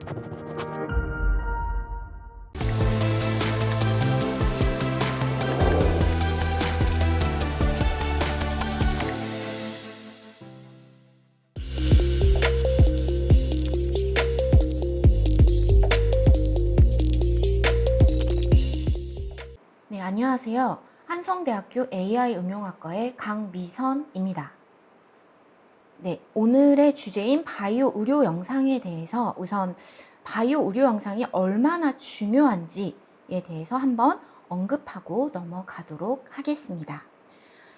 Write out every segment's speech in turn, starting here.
네, 안녕하세요. 한성대학교 AI 응용학과의 강미선입니다. 네, 오늘의 주제인 바이오 의료 영상에 대해서 우선 바이오 의료 영상이 얼마나 중요한지에 대해서 한번 언급하고 넘어가도록 하겠습니다.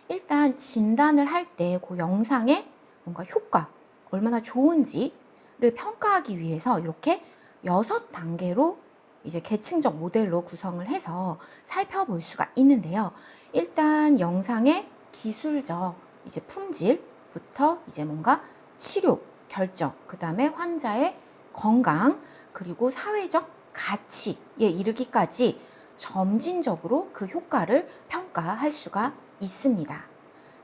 일단 진단을 할 때 그 영상의 뭔가 효과, 얼마나 좋은지를 평가하기 위해서 이렇게 6단계로 이제 계층적 모델로 구성을 해서 살펴볼 수가 있는데요. 일단 영상의 기술적 이제 품질부터 이제 뭔가 치료, 결정, 그 다음에 환자의 건강, 그리고 사회적 가치에 이르기까지 점진적으로 그 효과를 평가할 수가 있습니다.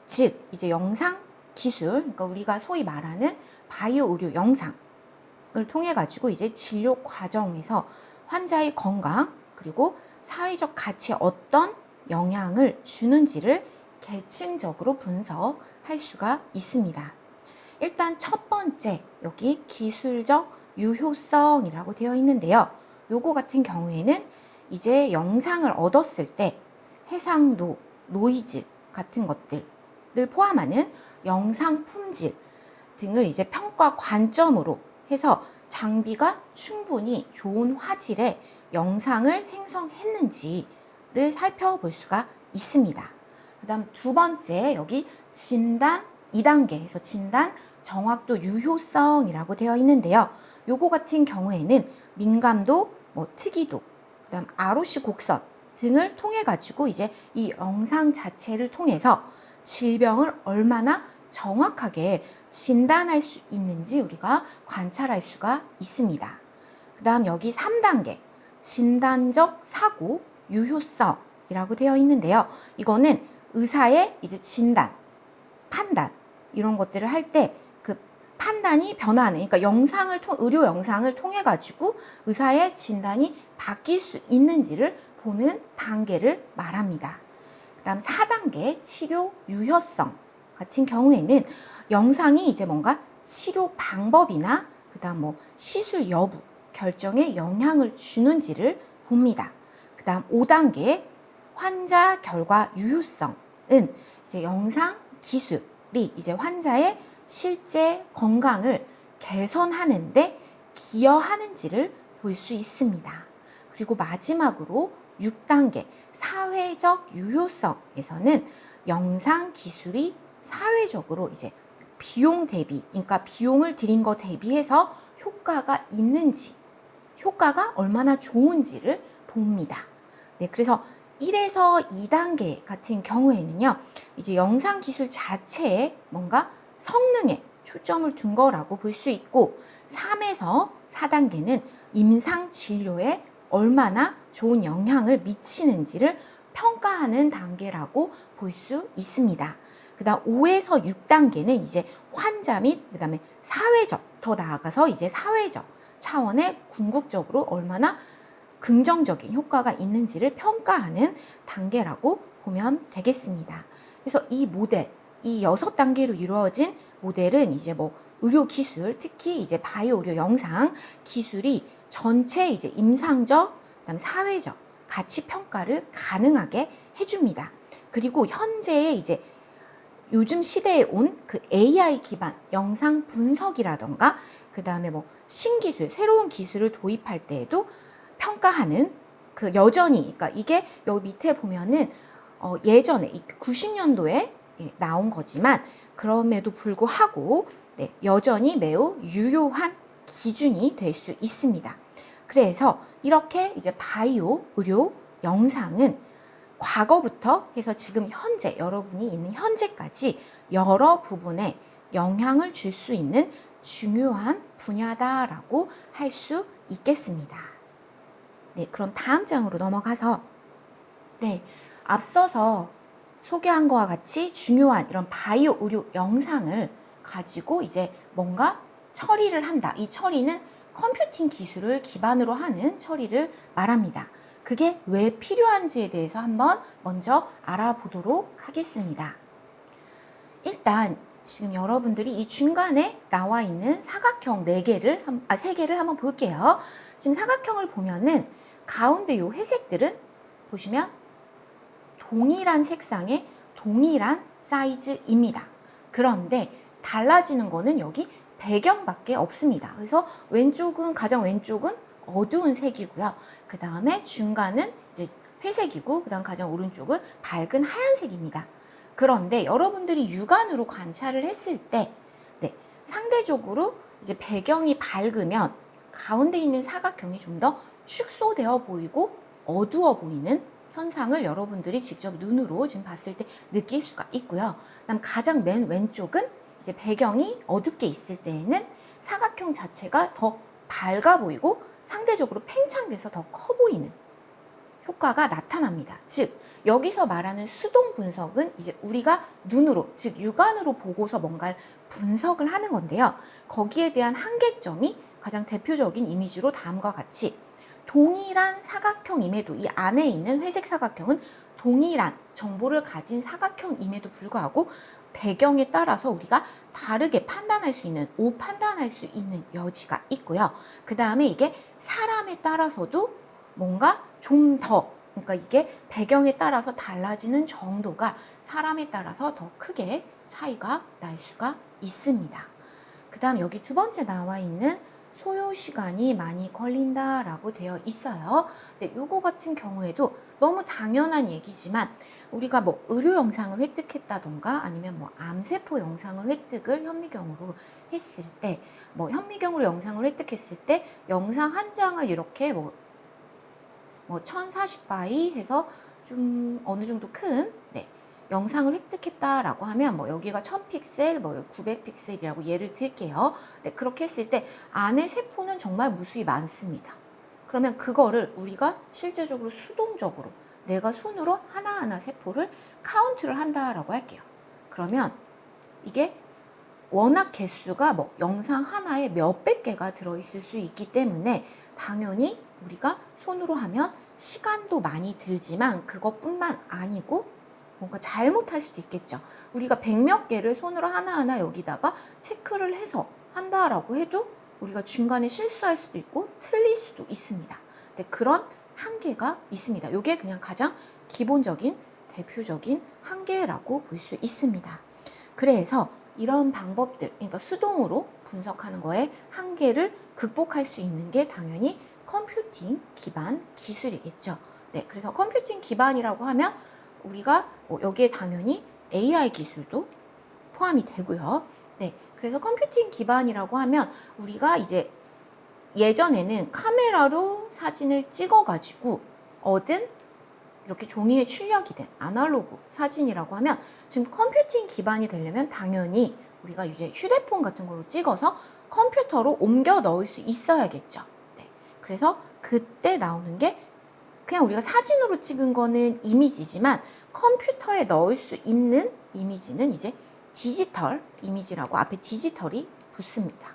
즉, 이제 영상 기술, 그러니까 우리가 소위 말하는 바이오 의료 영상을 통해 가지고 이제 진료 과정에서 환자의 건강 그리고 사회적 가치에 어떤 영향을 주는지를 계층적으로 분석할 수가 있습니다. 일단 첫 번째, 여기 기술적 유효성이라고 되어 있는데요. 요거 같은 경우에는 이제 영상을 얻었을 때 해상도, 노이즈 같은 것들을 포함하는 영상 품질 등을 이제 평가 관점으로 해서 장비가 충분히 좋은 화질의 영상을 생성했는지를 살펴볼 수가 있습니다. 그 다음 두 번째, 여기 진단 2단계에서 진단 정확도 유효성이라고 되어 있는데요. 요거 같은 경우에는 민감도, 특이도, 그 다음 ROC 곡선 등을 통해 가지고 이제 이 영상 자체를 통해서 질병을 얼마나 정확하게 진단할 수 있는지 우리가 관찰할 수가 있습니다. 그 다음 여기 3단계 진단적 사고 유효성이라고 되어 있는데요. 이거는 의사의 이제 진단, 판단 이런 것들을 할 때 그 판단이 변화하는, 그러니까 의료 영상을 통해 가지고 의사의 진단이 바뀔 수 있는지를 보는 단계를 말합니다. 그 다음 4단계 치료 유효성 같은 경우에는 영상이 이제 뭔가 치료 방법이나 그 다음 시술 여부 결정에 영향을 주는지를 봅니다. 그 다음 5단계 환자 결과 유효성은 이제 영상 기술이 이제 환자의 실제 건강을 개선하는데 기여하는지를 볼 수 있습니다. 그리고 마지막으로 6단계 사회적 유효성에서는 영상 기술이 사회적으로 이제 비용 대비, 그러니까 비용을 들인 거 대비해서 효과가 있는지, 효과가 얼마나 좋은지를 봅니다. 네, 그래서 1에서 2단계 같은 경우에는요, 이제 영상 기술 자체에 뭔가 성능에 초점을 둔 거라고 볼 수 있고, 3에서 4단계는 임상 진료에 얼마나 좋은 영향을 미치는지를 평가하는 단계라고 볼 수 있습니다. 그 다음 5에서 6단계는 이제 환자 및 그 다음에 사회적, 더 나아가서 이제 사회적 차원의 궁극적으로 얼마나 긍정적인 효과가 있는지를 평가하는 단계라고 보면 되겠습니다. 그래서 이 모델, 이 6단계로 이루어진 모델은 이제 의료 기술, 특히 이제 바이오 의료 영상 기술이 전체 이제 임상적, 그다음 사회적 가치 평가를 가능하게 해줍니다. 그리고 현재의 이제 요즘 시대에 온 그 AI 기반 영상 분석이라던가 그 다음에 신기술, 새로운 기술을 도입할 때에도 평가하는 그 여전히, 그러니까 이게 여기 밑에 보면은 예전에 90년도에 나온 거지만 그럼에도 불구하고 여전히 매우 유효한 기준이 될 수 있습니다. 그래서 이렇게 이제 바이오 의료 영상은 과거부터 해서 지금 현재 여러분이 있는 현재까지 여러 부분에 영향을 줄 수 있는 중요한 분야다라고 할 수 있겠습니다. 네, 그럼 다음 장으로 넘어가서 앞서서 소개한 것과 같이 중요한 이런 바이오 의료 영상을 가지고 이제 뭔가 처리를 한다. 이 처리는 컴퓨팅 기술을 기반으로 하는 처리를 말합니다. 그게 왜 필요한지에 대해서 한번 먼저 알아보도록 하겠습니다. 일단 지금 여러분들이 이 중간에 나와 있는 사각형 3개를 한번 볼게요. 지금 사각형을 보면은 가운데 요 회색들은 보시면 동일한 색상의 동일한 사이즈입니다. 그런데 달라지는 거는 여기 배경밖에 없습니다. 그래서 가장 왼쪽은 어두운 색이고요. 그 다음에 중간은 이제 회색이고, 그 다음 가장 오른쪽은 밝은 하얀색입니다. 그런데 여러분들이 육안으로 관찰을 했을 때, 상대적으로 이제 배경이 밝으면 가운데 있는 사각형이 좀 더 축소되어 보이고 어두워 보이는 현상을 여러분들이 직접 눈으로 지금 봤을 때 느낄 수가 있고요. 그다음 가장 맨 왼쪽은 이제 배경이 어둡게 있을 때에는 사각형 자체가 더 밝아 보이고 상대적으로 팽창돼서 더 커 보이는 효과가 나타납니다. 즉 여기서 말하는 수동 분석은 이제 우리가 눈으로, 즉 육안으로 보고서 뭔가를 분석을 하는 건데요. 거기에 대한 한계점이 가장 대표적인 이미지로 다음과 같이 동일한 사각형임에도, 이 안에 있는 회색 사각형은 동일한 정보를 가진 사각형임에도 불구하고 배경에 따라서 우리가 다르게 판단할 수 있는, 오판단할 수 있는 여지가 있고요. 그 다음에 이게 사람에 따라서도 뭔가 좀 더, 그러니까 이게 배경에 따라서 달라지는 정도가 사람에 따라서 더 크게 차이가 날 수가 있습니다. 그 다음 여기 두 번째 나와 있는 소요 시간이 많이 걸린다라고 되어 있어요. 요거 같은 경우에도 너무 당연한 얘기지만 우리가 뭐 의료 영상을 획득했다던가 아니면 뭐 암세포 영상을 획득을 현미경으로 했을 때, 뭐 현미경으로 영상을 획득했을 때 영상 한 장을 이렇게 뭐 1040바이 해서 좀 어느 정도 큰 영상을 획득했다라고 하면 뭐 여기가 1000픽셀, 뭐 900픽셀이라고 예를 들게요. 그렇게 했을 때 안에 세포는 정말 무수히 많습니다. 그러면 그거를 우리가 실제적으로 수동적으로 내가 손으로 하나하나 세포를 카운트를 한다라고 할게요. 그러면 이게 워낙 개수가 뭐 영상 하나에 몇백 개가 들어있을 수 있기 때문에 당연히 우리가 손으로 하면 시간도 많이 들지만 그것뿐만 아니고 뭔가 잘못할 수도 있겠죠. 우리가 100몇 개를 손으로 하나하나 여기다가 체크를 해서 한다라고 해도 우리가 중간에 실수할 수도 있고 틀릴 수도 있습니다. 그런 한계가 있습니다. 이게 그냥 가장 기본적인 대표적인 한계라고 볼 수 있습니다. 그래서 이런 방법들, 그러니까 수동으로 분석하는 거에 한계를 극복할 수 있는 게 당연히 컴퓨팅 기반 기술이겠죠. 그래서 컴퓨팅 기반이라고 하면 우리가 여기에 당연히 AI 기술도 포함이 되고요. 그래서 컴퓨팅 기반이라고 하면 우리가 이제 예전에는 카메라로 사진을 찍어가지고 얻은 이렇게 종이에 출력이 된 아날로그 사진이라고 하면 지금 컴퓨팅 기반이 되려면 당연히 우리가 이제 휴대폰 같은 걸로 찍어서 컴퓨터로 옮겨 넣을 수 있어야겠죠. 그래서 그때 나오는 게 그냥 우리가 사진으로 찍은 거는 이미지지만 컴퓨터에 넣을 수 있는 이미지는 이제 디지털 이미지라고 앞에 디지털이 붙습니다.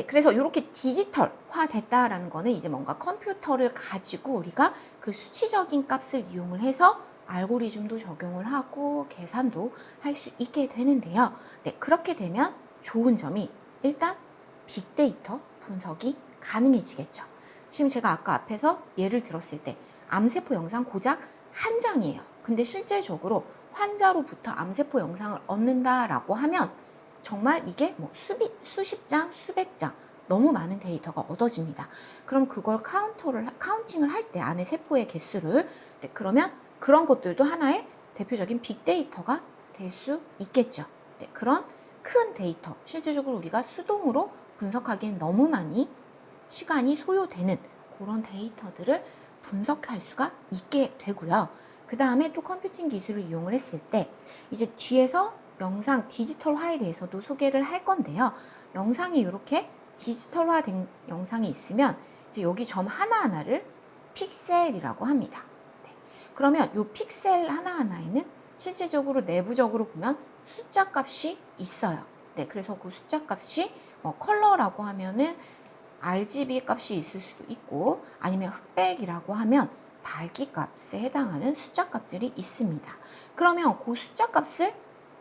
그래서 이렇게 디지털화 됐다라는 거는 이제 뭔가 컴퓨터를 가지고 우리가 그 수치적인 값을 이용을 해서 알고리즘도 적용을 하고 계산도 할 수 있게 되는데요. 그렇게 되면 좋은 점이 일단 빅데이터 분석이 가능해지겠죠. 지금 제가 아까 앞에서 예를 들었을 때 암세포 영상 고작 한 장이에요. 근데 실제적으로 환자로부터 암세포 영상을 얻는다라고 하면 정말 이게 뭐 수십 장, 수백 장 너무 많은 데이터가 얻어집니다. 그럼 그걸 카운팅을 할 때 안에 세포의 개수를 그러면 그런 것들도 하나의 대표적인 빅데이터가 될 수 있겠죠. 그런 큰 데이터, 실제적으로 우리가 수동으로 분석하기엔 너무 많이 시간이 소요되는 그런 데이터들을 분석할 수가 있게 되고요. 그 다음에 또 컴퓨팅 기술을 이용을 했을 때 이제 뒤에서 영상 디지털화에 대해서도 소개를 할 건데요. 영상이 이렇게 디지털화된 영상이 있으면 이제 여기 점 하나하나를 픽셀이라고 합니다. 그러면 이 픽셀 하나하나에는 실제적으로 내부적으로 보면 숫자 값이 있어요. 그래서 그 숫자 값이 뭐 컬러라고 하면은 RGB 값이 있을 수도 있고, 아니면 흑백이라고 하면 밝기 값에 해당하는 숫자 값들이 있습니다. 그러면 그 숫자 값을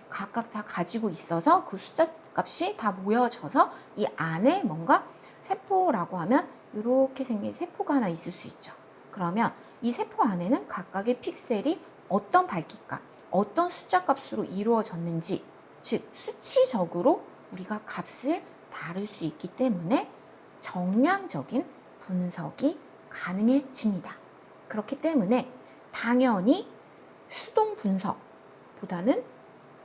각각 다 가지고 있어서 그 숫자 값이 다 모여져서 이 안에 뭔가 세포라고 하면 이렇게 생긴 세포가 하나 있을 수 있죠. 그러면 이 세포 안에는 각각의 픽셀이 어떤 밝기값, 어떤 숫자 값으로 이루어졌는지, 즉 수치적으로 우리가 값을 다룰 수 있기 때문에 정량적인 분석이 가능해집니다. 그렇기 때문에 당연히 수동 분석보다는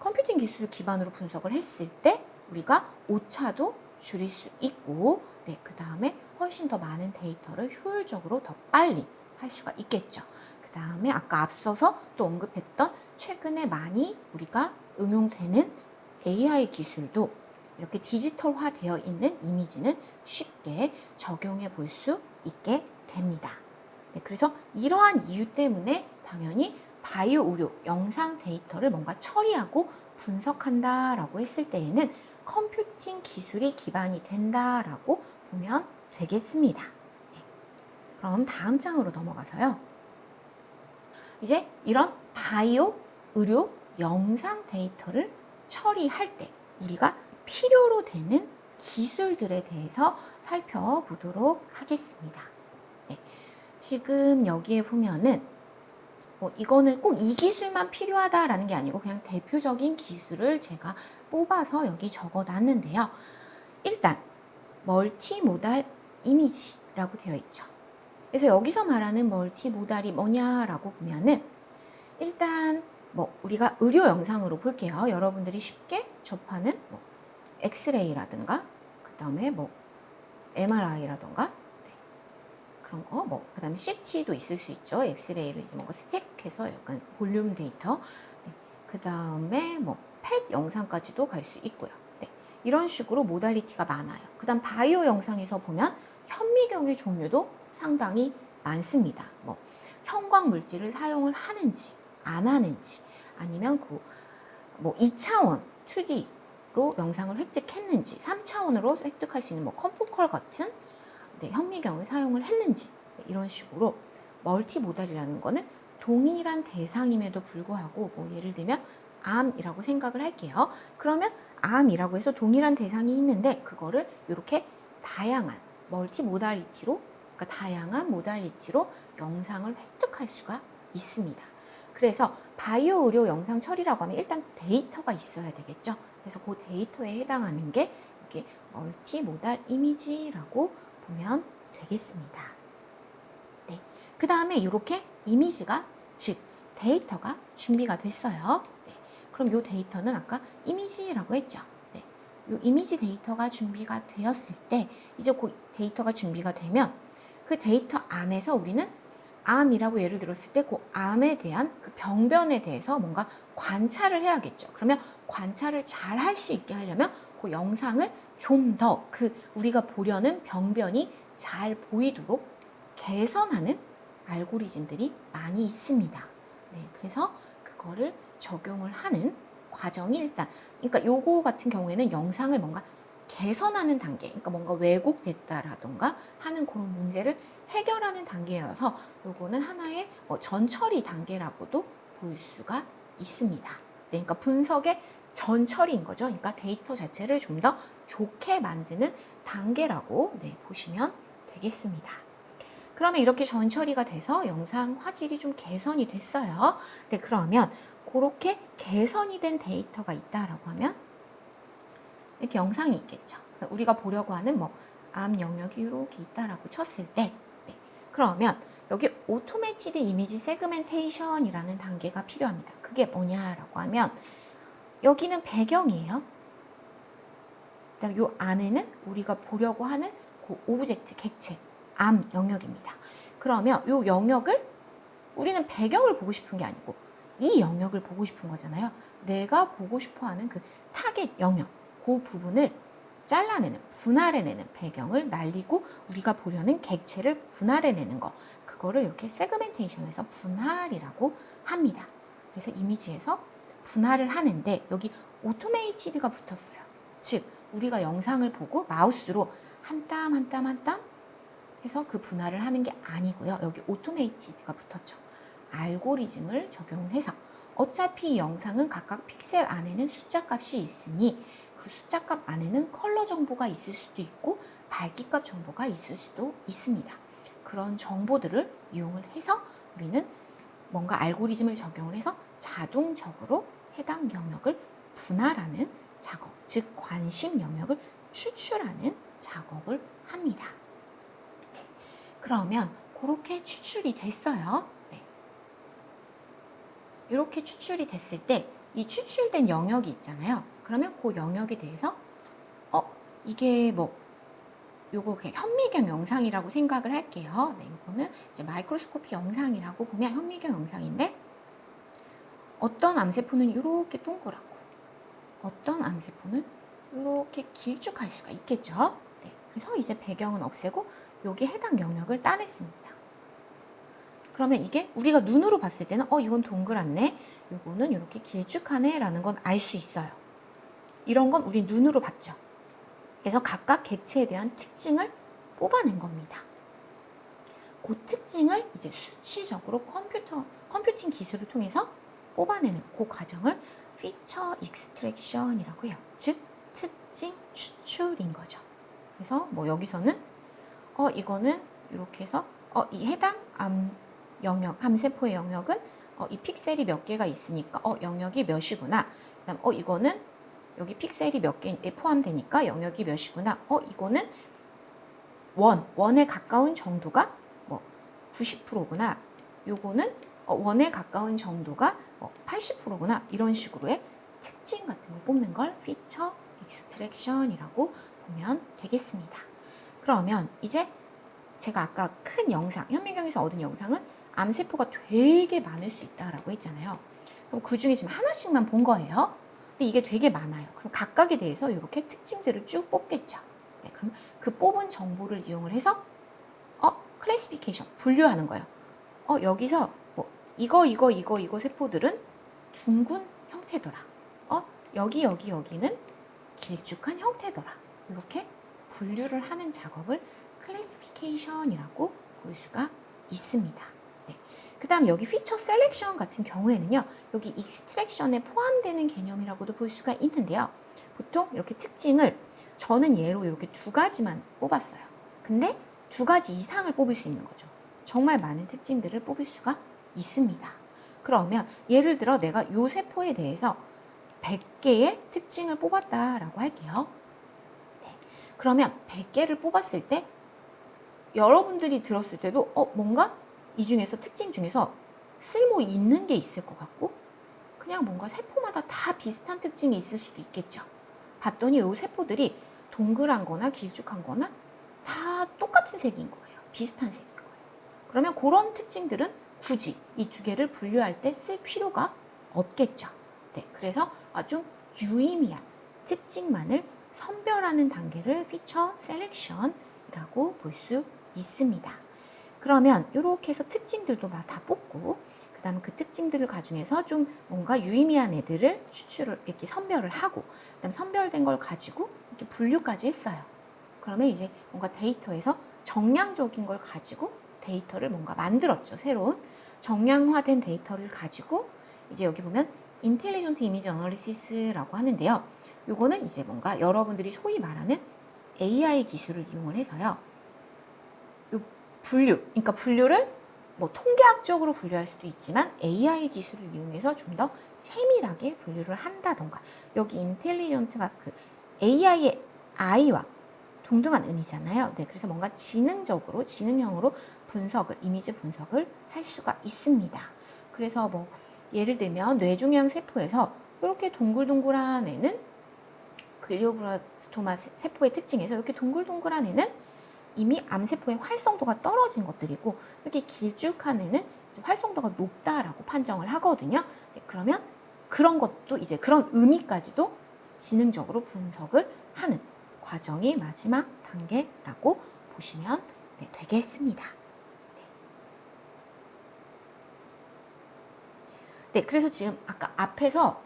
컴퓨팅 기술을 기반으로 분석을 했을 때 우리가 오차도 줄일 수 있고, 그 다음에 훨씬 더 많은 데이터를 효율적으로 더 빨리 할 수가 있겠죠. 그 다음에 아까 앞서서 또 언급했던 최근에 많이 우리가 응용되는 AI 기술도 이렇게 디지털화 되어 있는 이미지는 쉽게 적용해 볼 수 있게 됩니다. 그래서 이러한 이유 때문에 당연히 바이오 의료 영상 데이터를 뭔가 처리하고 분석한다라고 했을 때에는 컴퓨팅 기술이 기반이 된다라고 보면 되겠습니다. 그럼 다음 장으로 넘어가서요. 이제 이런 바이오 의료 영상 데이터를 처리할 때 우리가 필요로 되는 기술들에 대해서 살펴보도록 하겠습니다. 지금 여기에 보면은 이거는 꼭 이 기술만 필요하다라는 게 아니고 그냥 대표적인 기술을 제가 뽑아서 여기 적어 놨는데요. 일단 멀티모달 이미지라고 되어 있죠. 그래서 여기서 말하는 멀티모달이 뭐냐라고 보면은 일단 우리가 의료 영상으로 볼게요. 여러분들이 쉽게 접하는 엑스레이라든가 그 다음에 MRI라든가 그런 거, 그 다음에 CT도 있을 수 있죠. 엑스레이를 이제 뭔가 스택해서 약간 볼륨 데이터. 그 다음에 펫 영상까지도 갈 수 있고요. 이런 식으로 모달리티가 많아요. 그 다음 바이오 영상에서 보면 현미경의 종류도 상당히 많습니다. 형광 물질을 사용을 하는지 안 하는지, 아니면 2차원 2D로 영상을 획득했는지, 3차원으로 획득할 수 있는 컴포컬 같은 현미경을 사용을 했는지, 이런 식으로 멀티모달이라는 거는 동일한 대상임에도 불구하고 예를 들면 암이라고 생각을 할게요. 그러면 암이라고 해서 동일한 대상이 있는데 그거를 이렇게 다양한 멀티모달리티로, 그러니까 다양한 모달리티로 영상을 획득할 수가 있습니다. 그래서 바이오 의료 영상 처리라고 하면 일단 데이터가 있어야 되겠죠. 그래서 그 데이터에 해당하는 게 이게 멀티모달 이미지라고 보면 되겠습니다. 그 다음에 이렇게 이미지가, 즉 데이터가 준비가 됐어요. 그럼 이 데이터는 아까 이미지라고 했죠. 이 이미지 데이터가 준비가 되었을 때 이제 그 데이터가 준비가 되면 그 데이터 안에서 우리는 암이라고 예를 들었을 때 그 암에 대한 그 병변에 대해서 뭔가 관찰을 해야겠죠. 그러면 관찰을 잘 할 수 있게 하려면 그 영상을 좀 더 우리가 보려는 병변이 잘 보이도록 개선하는 알고리즘들이 많이 있습니다. 그래서 그거를 적용을 하는 과정이 일단, 그러니까 요거 같은 경우에는 영상을 뭔가 개선하는 단계, 그러니까 뭔가 왜곡됐다라던가 하는 그런 문제를 해결하는 단계여서 요거는 하나의 전처리 단계라고도 볼 수가 있습니다. 그러니까 분석의 전처리인 거죠. 그러니까 데이터 자체를 좀 더 좋게 만드는 단계라고 보시면 되겠습니다. 그러면 이렇게 전처리가 돼서 영상 화질이 좀 개선이 됐어요. 그러면 그렇게 개선이 된 데이터가 있다라고 하면 이렇게 영상이 있겠죠. 우리가 보려고 하는 암 영역이 이렇게 있다라고 쳤을 때, 그러면 여기 오토매티드 이미지 세그멘테이션이라는 단계가 필요합니다. 그게 뭐냐라고 하면 여기는 배경이에요. 그다음 요 안에는 우리가 보려고 하는 그 오브젝트, 객체, 암 영역입니다. 그러면 요 영역을 우리는 배경을 보고 싶은 게 아니고 이 영역을 보고 싶은 거잖아요. 내가 보고 싶어하는 그 타겟 영역, 그 부분을 잘라내는, 분할해내는, 배경을 날리고 우리가 보려는 객체를 분할해내는 거, 그거를 이렇게 세그멘테이션에서 분할이라고 합니다. 그래서 이미지에서 분할을 하는데 여기 오토메이티드가 붙었어요. 즉 우리가 영상을 보고 마우스로 한 땀 한 땀 한 땀 해서 그 분할을 하는 게 아니고요. 여기 오토메이티드가 붙었죠. 알고리즘을 적용을 해서 어차피 이 영상은 각각 픽셀 안에는 숫자 값이 있으니 그 숫자 값 안에는 컬러 정보가 있을 수도 있고 밝기 값 정보가 있을 수도 있습니다. 그런 정보들을 이용을 해서 우리는 뭔가 알고리즘을 적용을 해서 자동적으로 해당 영역을 분할하는 작업, 즉 관심 영역을 추출하는 작업을 합니다. 네. 그러면 그렇게 추출이 됐어요. 네. 이렇게 추출이 됐을 때 이 추출된 영역이 있잖아요. 그러면 그 영역에 대해서 이게 뭐 요거 그냥 현미경 영상이라고 생각을 할게요. 네, 요거는 이제 마이크로스코피 영상이라고 보면 현미경 영상인데 어떤 암세포는 이렇게 동그랗고 어떤 암세포는 이렇게 길쭉할 수가 있겠죠. 네, 그래서 이제 배경은 없애고 여기 해당 영역을 따냈습니다. 그러면 이게 우리가 눈으로 봤을 때는 이건 동그랗네, 요거는 이렇게 길쭉하네 라는 건 알 수 있어요. 이런 건 우리 눈으로 봤죠. 그래서 각각 객체에 대한 특징을 뽑아낸 겁니다. 그 특징을 이제 수치적으로 컴퓨팅 기술을 통해서 뽑아내는 그 과정을 피처 익스트랙션이라고 해요. 즉 특징 추출인 거죠. 그래서 뭐 여기서는 이거는 이렇게 해서 이 해당 암세포의 영역은 이 픽셀이 몇 개가 있으니까 영역이 몇이구나. 그다음 이거는 여기 픽셀이 몇 개에 포함되니까 영역이 몇이구나. 이거는 원에 가까운 정도가 뭐 90%구나. 요거는 원에 가까운 정도가 80%구나. 이런 식으로의 특징 같은 걸 뽑는 걸 피처 익스트랙션이라고 보면 되겠습니다. 그러면 이제 제가 아까 큰 영상, 현미경에서 얻은 영상은 암세포가 되게 많을 수 있다라고 했잖아요. 그럼 그 중에 지금 하나씩만 본 거예요. 근데 이게 되게 많아요. 그럼 각각에 대해서 이렇게 특징들을 쭉 뽑겠죠. 네, 그럼 그 뽑은 정보를 이용을 해서 클래시피케이션, 분류하는 거예요. 여기서 뭐 이거 세포들은 둥근 형태더라. 여기는 길쭉한 형태더라. 이렇게 분류를 하는 작업을 클래시피케이션이라고 볼 수가 있습니다. 네. 그 다음 여기 피처 셀렉션 같은 경우에는요, 여기 익스트랙션에 포함되는 개념이라고도 볼 수가 있는데요. 보통 이렇게 특징을 저는 예로 이렇게 2가지만 뽑았어요. 근데 2가지 이상을 뽑을 수 있는 거죠. 정말 많은 특징들을 뽑을 수가 있습니다. 그러면 예를 들어 내가 이 세포에 대해서 100개의 특징을 뽑았다라고 할게요. 네. 그러면 100개를 뽑았을 때 여러분들이 들었을 때도 뭔가 이 중에서 특징 중에서 쓸모 있는 게 있을 것 같고 그냥 뭔가 세포마다 다 비슷한 특징이 있을 수도 있겠죠. 봤더니 이 세포들이 동그란 거나 길쭉한 거나 다 똑같은 색인 거예요. 비슷한 색인 거예요. 그러면 그런 특징들은 굳이 이 2개를 분류할 때 쓸 필요가 없겠죠. 네, 그래서 좀 유의미한 특징만을 선별하는 단계를 피처 셀렉션이라고 볼 수 있습니다. 그러면 이렇게 해서 특징들도 다 뽑고 그 다음에 그 특징들을 가중해서 좀 뭔가 유의미한 애들을 추출을 이렇게 선별을 하고 그다음 선별된 걸 가지고 이렇게 분류까지 했어요. 그러면 이제 뭔가 데이터에서 정량적인 걸 가지고 데이터를 뭔가 만들었죠. 새로운 정량화된 데이터를 가지고 이제 여기 보면 인텔리전트 이미지 어널리시스라고 하는데요. 요거는 이제 뭔가 여러분들이 소위 말하는 AI 기술을 이용을 해서요. 요 그러니까 분류를 뭐 통계학적으로 분류할 수도 있지만 AI 기술을 이용해서 좀 더 세밀하게 분류를 한다던가, 여기 인텔리전트가 그 AI의 I와 동등한 의미잖아요. 네, 그래서 뭔가 지능형으로 이미지 분석을 할 수가 있습니다. 그래서 뭐 예를 들면 뇌종양 세포에서 이렇게 동글동글한 애는 글리오블라스토마 세포의 특징에서 이렇게 동글동글한 애는 이미 암세포의 활성도가 떨어진 것들이고 이렇게 길쭉한 애는 활성도가 높다라고 판정을 하거든요. 네, 그러면 그런 것도 이제 그런 의미까지도 지능적으로 분석을 하는 과정이 마지막 단계라고 보시면 되겠습니다. 네, 그래서 지금 아까 앞에서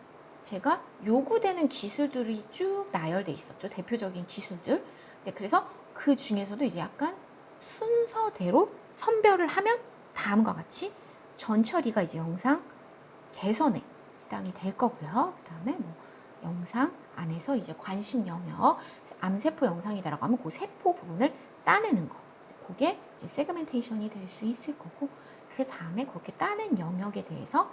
제가 요구되는 기술들이 쭉 나열돼 있었죠. 대표적인 기술들. 네, 그래서 그 중에서도 이제 약간 순서대로 선별을 하면 다음과 같이 전처리가 이제 영상 개선에 해당이 될 거고요. 그다음에 뭐 영상 안에서 이제 관심 영역, 암세포 영상이다라고 하면 그 세포 부분을 따내는 거. 그게 이제 세그멘테이션이 될 수 있을 거고, 그 다음에 그렇게 따낸 영역에 대해서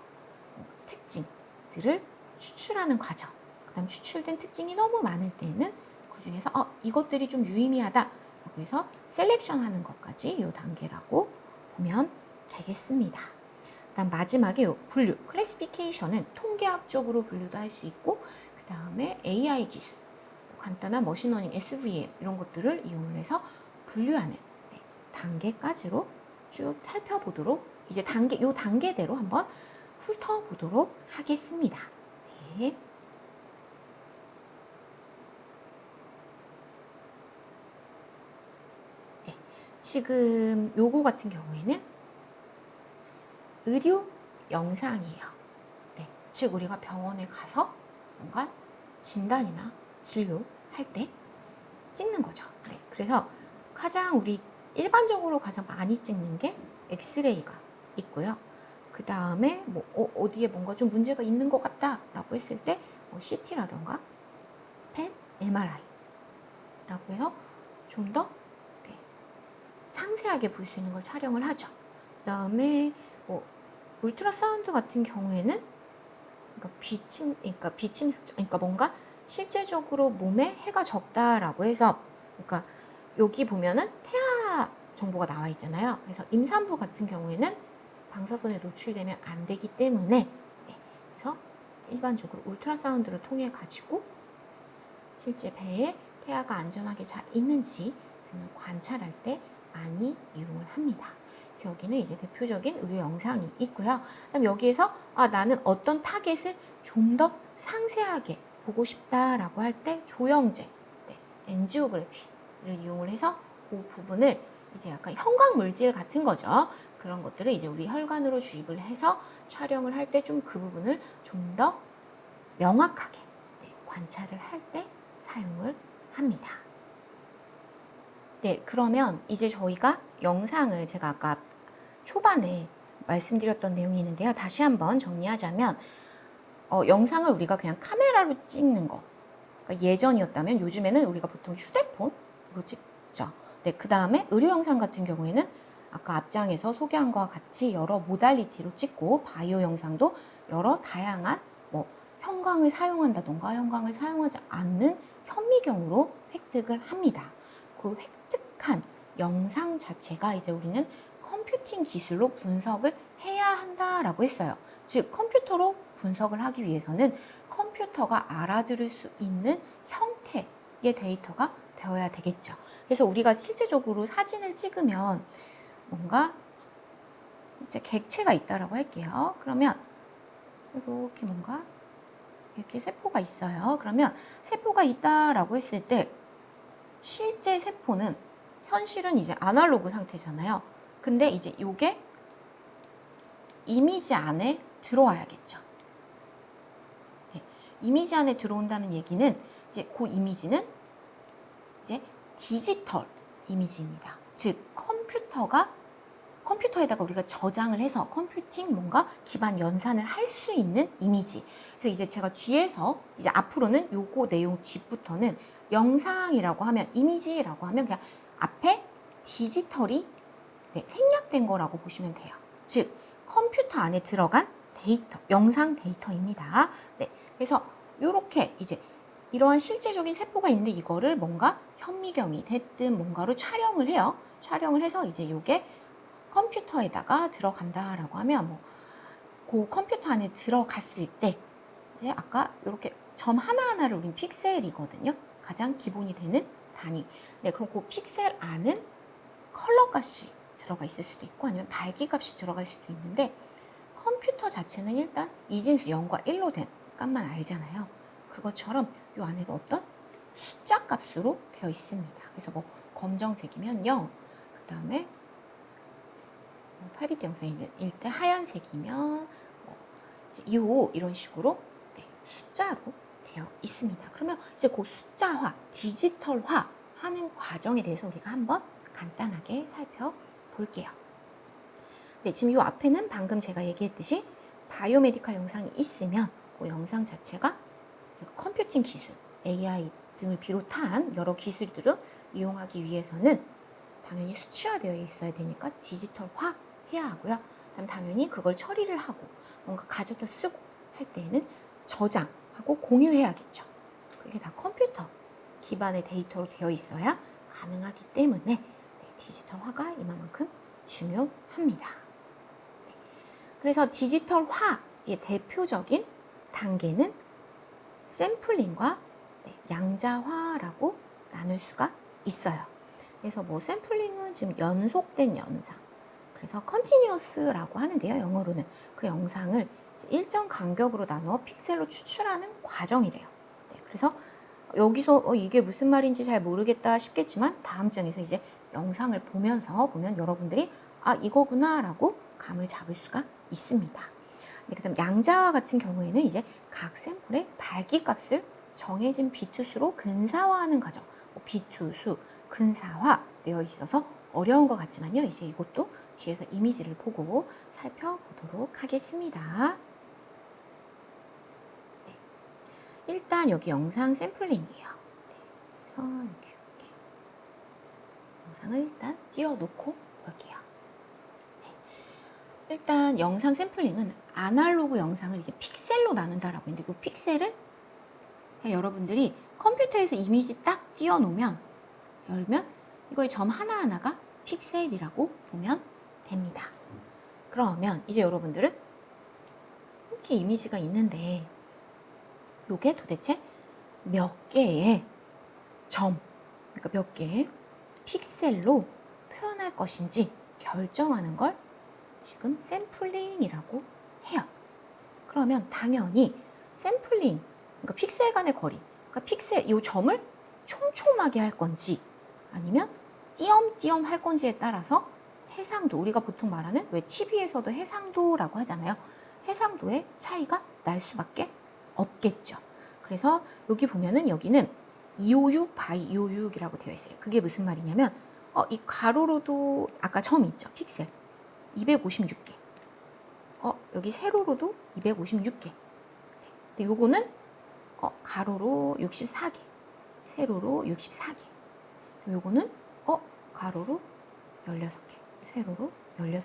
특징들을 추출하는 과정. 그다음 추출된 특징이 너무 많을 때는 그 중에서 이것들이 좀 유의미하다라고 해서 셀렉션하는 것까지 이 단계라고 보면 되겠습니다. 그다음 마지막에 요 분류, 클래시피케이션은 통계학적으로 분류도 할 수 있고, 그 다음에 AI 기술, 간단한 머신러닝, SVM 이런 것들을 이용을 해서 분류하는 단계까지로 쭉 살펴보도록 이제 요 단계대로 한번 훑어보도록 하겠습니다. 네. 네. 지금 요거 같은 경우에는 의료 영상이에요. 네. 즉 우리가 병원에 가서 뭔가 진단이나 진료할 때 찍는 거죠. 네. 그래서 가장 우리 일반적으로 가장 많이 찍는 게 엑스레이가 있고요. 그 다음에 뭐 어디에 뭔가 좀 문제가 있는 것 같다라고 했을 때 뭐 CT라던가 펫, MRI라고 해서 좀 더 상세하게 볼 수 있는 걸 촬영을 하죠. 그 다음에 뭐 울트라사운드 같은 경우에는 그러니까 뭔가 실제적으로 몸에 해가 적다라고 해서, 그러니까 여기 보면은 태아 정보가 나와 있잖아요. 그래서 임산부 같은 경우에는 방사선에 노출되면 안 되기 때문에, 그래서 일반적으로 울트라사운드를 통해 가지고 실제 배에 태아가 안전하게 잘 있는지 등을 관찰할 때 많이 이용을 합니다. 여기는 이제 대표적인 의료 영상이 있고요. 그럼 여기에서 나는 어떤 타겟을 좀 더 상세하게 보고 싶다라고 할 때 조영제, 엔지오그래피를 이용을 해서 그 부분을 이제 약간 형광 물질 같은 거죠. 그런 것들을 이제 우리 혈관으로 주입을 해서 촬영을 할 때 좀 그 부분을 좀 더 명확하게 관찰을 할 때 사용을 합니다. 네, 그러면 이제 저희가 영상을 제가 아까 초반에 말씀드렸던 내용이 있는데요. 다시 한번 정리하자면 영상을 우리가 그냥 카메라로 찍는 거. 그러니까 예전이었다면 요즘에는 우리가 보통 휴대폰으로 찍죠. 네, 그 다음에 의료 영상 같은 경우에는 아까 앞장에서 소개한 것과 같이 여러 모달리티로 찍고, 바이오 영상도 여러 다양한 뭐 형광을 사용한다던가 형광을 사용하지 않는 현미경으로 획득을 합니다. 그 획득한 영상 자체가 이제 우리는 컴퓨팅 기술로 분석을 해야 한다라고 했어요. 즉 컴퓨터로 분석을 하기 위해서는 컴퓨터가 알아들을 수 있는 형태의 데이터가 되어야 되겠죠. 그래서 우리가 실제적으로 사진을 찍으면 뭔가 이제 객체가 있다라고 할게요. 그러면 이렇게 뭔가 이렇게 세포가 있어요. 그러면 세포가 있다라고 했을 때 실제 세포는 현실은 이제 아날로그 상태잖아요. 근데 이제 요게 이미지 안에 들어와야겠죠. 네. 이미지 안에 들어온다는 얘기는 이제 그 이미지는 이제 디지털 이미지입니다. 즉 컴퓨터에다가 우리가 저장을 해서 컴퓨팅 뭔가 기반 연산을 할 수 있는 이미지. 그래서 이제 제가 뒤에서 이제 앞으로는 요거 내용 뒷부터는 영상이라고 하면, 이미지라고 하면 그냥 앞에 디지털이 생략된 거라고 보시면 돼요. 즉 컴퓨터 안에 들어간 데이터, 영상 데이터입니다. 네, 그래서 이렇게 이제 이러한 실제적인 세포가 있는데 이거를 뭔가 현미경이 됐든 뭔가로 촬영을 해요. 촬영을 해서 이제 이게 컴퓨터에다가 들어간다라고 하면 그 컴퓨터 안에 들어갔을 때 이제 아까 이렇게 점 하나하나를 우린 픽셀이거든요. 가장 기본이 되는 단위. 네, 그럼 그 픽셀 안은 컬러 값이 들어가 있을 수도 있고 아니면 밝기 값이 들어갈 수도 있는데, 컴퓨터 자체는 일단 이진수 0과 1로 된 값만 알잖아요. 그것처럼 이 안에도 어떤 숫자 값으로 되어 있습니다. 그래서 검정색이면 0, 그 다음에 8비트 영상일 때 하얀색이면 이제 2호 이런 식으로 숫자로 되어 있습니다. 그러면 이제 그 숫자화, 디지털화 하는 과정에 대해서 우리가 한번 간단하게 살펴볼게요. 네, 지금 이 앞에는 방금 제가 얘기했듯이 바이오메디컬 영상이 있으면 그 영상 자체가 컴퓨팅 기술, AI 등을 비롯한 여러 기술들을 이용하기 위해서는 당연히 수치화되어 있어야 되니까 디지털화 해야 하고요. 그다음 당연히 그걸 처리를 하고 뭔가 가져다 쓰고 할 때에는 저장하고 공유해야겠죠. 그게 다 컴퓨터 기반의 데이터로 되어 있어야 가능하기 때문에 네, 디지털화가 이만큼 중요합니다. 네, 그래서 디지털화의 대표적인 단계는 샘플링과 네, 양자화라고 나눌 수가 있어요. 그래서 뭐 샘플링은 지금 연속된 영상, 그래서 컨티뉴어스라고 하는데요. 영어로는 그 영상을 일정 간격으로 나누어 픽셀로 추출하는 과정이래요. 네, 그래서 여기서 이게 무슨 말인지 잘 모르겠다 싶겠지만 다음 장에서 이제 영상을 보면 여러분들이 아 이거구나 라고 감을 잡을 수가 있습니다. 네, 그다음 양자화 같은 경우에는 이제 각 샘플의 밝기값을 정해진 비트수로 근사화하는 과정, 뭐 비트수, 근사화 되어 있어서 어려운 것 같지만요. 이제 이것도 뒤에서 이미지를 보고 살펴보도록 하겠습니다. 네, 일단 여기 영상 샘플링이에요. 네, 그래서 이렇게 영상을 일단 띄워놓고 볼게요. 네, 일단 영상 샘플링은 아날로그 영상을 이제 픽셀로 나눈다라고 했는데 그 픽셀은 그냥 여러분들이 컴퓨터에서 이미지 딱 띄워놓으면 열면 이거의 점 하나하나가 픽셀이라고 보면 됩니다. 그러면 이제 여러분들은 이렇게 이미지가 있는데 이게 도대체 몇 개의 점, 그러니까 몇 개의 픽셀로 표현할 것인지 결정하는 걸 지금 샘플링이라고 해요. 그러면 당연히 샘플링, 그러니까 픽셀 간의 거리, 그러니까 픽셀 이 점을 촘촘하게 할 건지 아니면 띄엄띄엄 할 건지에 따라서 해상도, 우리가 보통 말하는 왜 TV에서도 해상도라고 하잖아요. 해상도의 차이가 날 수밖에 없겠죠. 그래서 여기 보면은 여기는 256 바이 256이라고 되어 있어요. 그게 무슨 말이냐면 이 가로로도 아까 점 있죠. 픽셀 256개. 여기 세로로도 256개. 근데 요거는 가로로 64개, 세로로 64개. 요거는 가로로 16개, 세로로 16개예요.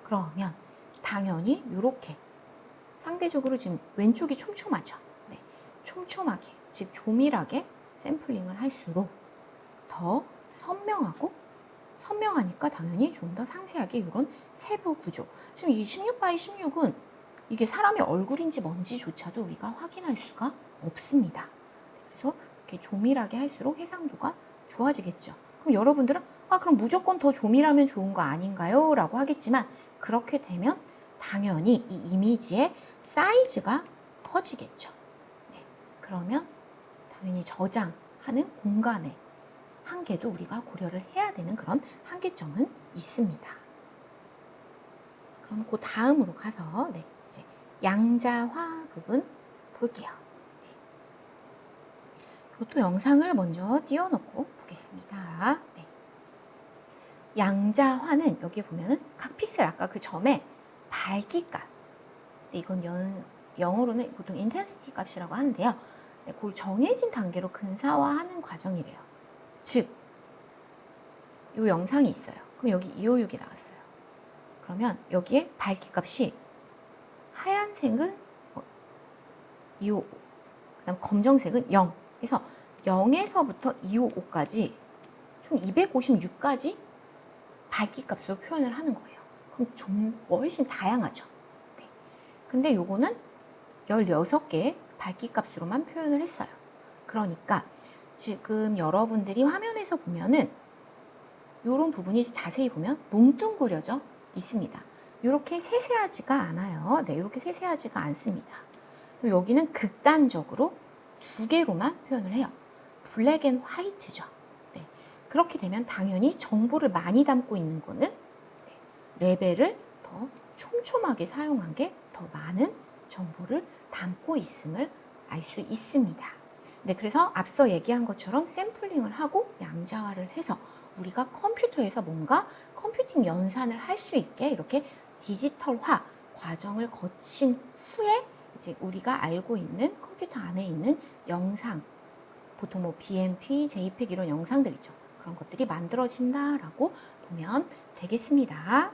그러면 당연히 이렇게 상대적으로 지금 왼쪽이 촘촘하죠. 네, 촘촘하게, 즉 조밀하게 샘플링을 할수록 더 선명하니까 당연히 좀 더 상세하게 이런 세부 구조. 지금 이 16x16은 이게 사람의 얼굴인지 뭔지조차도 우리가 확인할 수가 없습니다. 그래서 이렇게 조밀하게 할수록 해상도가 좋아지겠죠. 그럼 여러분들은 그럼 무조건 더 조밀하면 좋은 거 아닌가요? 라고 하겠지만 그렇게 되면 당연히 이 이미지의 사이즈가 커지겠죠. 네, 그러면 당연히 저장하는 공간의 한계도 우리가 고려를 해야 되는 그런 한계점은 있습니다. 그럼 그 다음으로 가서 이제 양자화 부분 볼게요. 네. 이것도 영상을 먼저 띄워놓고 보겠습니다. 네. 양자화는 여기 보면은 각 픽셀 아까 그 점의 밝기값. 네, 이건 영어로는 보통 인텐시티 값이라고 하는데요. 네, 그걸 정해진 단계로 근사화하는 과정이래요. 즉, 이 영상이 있어요. 그럼 여기 256이 나왔어요. 그러면 여기에 밝기값이 하얀색은 255, 그 다음 검정색은 0. 그래서 0에서부터 255까지 총 256까지 밝기값으로 표현을 하는 거예요. 그럼 좀 훨씬 다양하죠. 네. 근데 요거는 16개의 밝기값으로만 표현을 했어요. 그러니까 지금 여러분들이 화면에서 보면은 요런 부분이 자세히 보면 뭉뚱그려져 있습니다. 이렇게 세세하지가 않아요. 네, 이렇게 세세하지가 않습니다. 여기는 극단적으로 2개로만 표현을 해요. 블랙 앤 화이트죠. 네, 그렇게 되면 당연히 정보를 많이 담고 있는 거는 레벨을 더 촘촘하게 사용한 게 더 많은 정보를 담고 있음을 알 수 있습니다. 네, 그래서 앞서 얘기한 것처럼 샘플링을 하고 양자화를 해서 우리가 컴퓨터에서 뭔가 컴퓨팅 연산을 할 수 있게 이렇게 디지털화 과정을 거친 후에 이제 우리가 알고 있는 컴퓨터 안에 있는 영상, 보통 뭐 BMP, JPEG 이런 영상들 있죠. 그런 것들이 만들어진다라고 보면 되겠습니다.